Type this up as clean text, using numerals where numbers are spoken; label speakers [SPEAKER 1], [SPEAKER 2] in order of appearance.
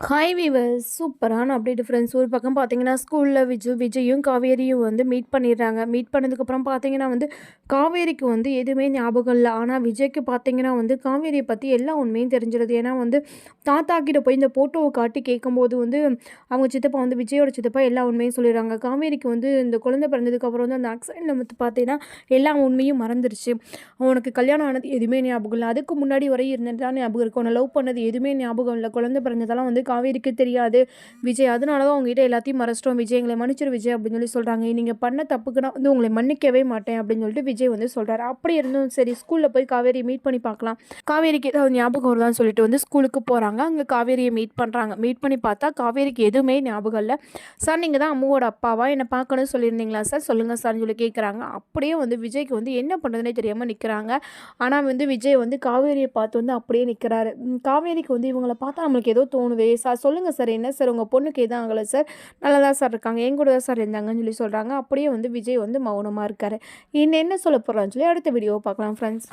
[SPEAKER 1] Hi viewers, சூப்பரான update friends. ஒரு பக்கம் பார்த்தீங்கன்னா ஸ்கூலில் விஜயும் காவேரியும் வந்து மீட் பண்ணிடுறாங்க. மீட் பண்ணதுக்கப்புறம் பார்த்தீங்கன்னா வந்து காவேரிக்கு வந்து எதுவுமே ஞாபகம் இல்லை. ஆனால் விஜய்க்கு பார்த்தீங்கன்னா வந்து காவேரியை பற்றி எல்லா உண்மையும் தெரிஞ்சிடுது. ஏன்னா வந்து தாத்தா கிட்ட போய் இந்த ஃபோட்டோவை காட்டி கேட்கும்போது வந்து அவங்க சித்தப்பா வந்து விஜயோட சித்தப்பா எல்லா உண்மையும் சொல்லிடுறாங்க. காவேரிக்கு வந்து இந்த குழந்தை பிறந்ததுக்கப்புறம் வந்து அந்த ஆக்சிடென்ட்ல வந்து பார்த்தீங்கன்னா எல்லா உண்மையும் மறந்துடுச்சு. அவனுக்கு கல்யாணம் ஆனது எதுவுமே ஞாபகம் இல்லை. அதுக்கு முன்னாடி வரை இருந்தது தான் ஞாபகம் இருக்கும். அவனை லவ் பண்ணது எதுவுமே ஞாபகம் இல்லை. குழந்தை பிறந்ததெல்லாம் வந்து காவேரிக்கு தெரியாது விஜய். அதனால தான் அவங்ககிட்ட எல்லாத்தையும் மறைச்சிட்டோம் விஜய், எங்களை மன்னிச்சிரு விஜய் அப்படின்னு சொல்லி சொல்கிறாங்க. நீங்கள் பண்ண தப்புக்கு நான் வந்து உங்களை மன்னிக்கவே மாட்டேன் அப்படின்னு சொல்லிட்டு விஜய் வந்து சொல்கிறாரு. அப்படி இருந்தும் சரி, ஸ்கூலில் போய் காவேரியை மீட் பண்ணி பார்க்கலாம், காவேரிக்கு ஏதாவது ஞாபகம் வருதான்னு சொல்லிட்டு வந்து ஸ்கூலுக்கு போகிறாங்க. அங்கே காவேரியை மீட் பண்ணுறாங்க. மீட் பண்ணி பார்த்தா காவேரிக்கு எதுவுமே ஞாபகம் இல்லை. சார், நீங்கள் தான் அம்மாவோட அப்பாவா, என்னை பார்க்கணும்னு சொல்லியிருந்தீங்களா சார், சொல்லுங்கள் சார்னு சொல்லி கேட்குறாங்க. அப்படியே வந்து விஜய்க்கு வந்து என்ன பண்ணுறதுனே தெரியாமல் நிற்கிறாங்க. ஆனால் வந்து விஜய் வந்து காவேரியை பார்த்து வந்து அப்படியே நிற்கிறாரு. காவேரிக்கு வந்து இவங்களை பார்த்தா நம்மளுக்கு ஏதோ தோணுதே சார், சொல்லுங்கள் சார், என்ன சார் உங்கள் பொண்ணுக்கு எதுவும் ஆகலை சார், நல்லா தான் சார் இருக்காங்க, என் கூட தான் சார் இருந்தாங்கன்னு சொல்லி சொல்கிறாங்க. அப்படியே வந்து விஜய் வந்து மௌனமாக இருக்கார். இன்னும் என்ன சொல்ல போகிறான்னு சொல்லி அடுத்த வீடியோவை பார்க்கலாம் ஃப்ரெண்ட்ஸ்.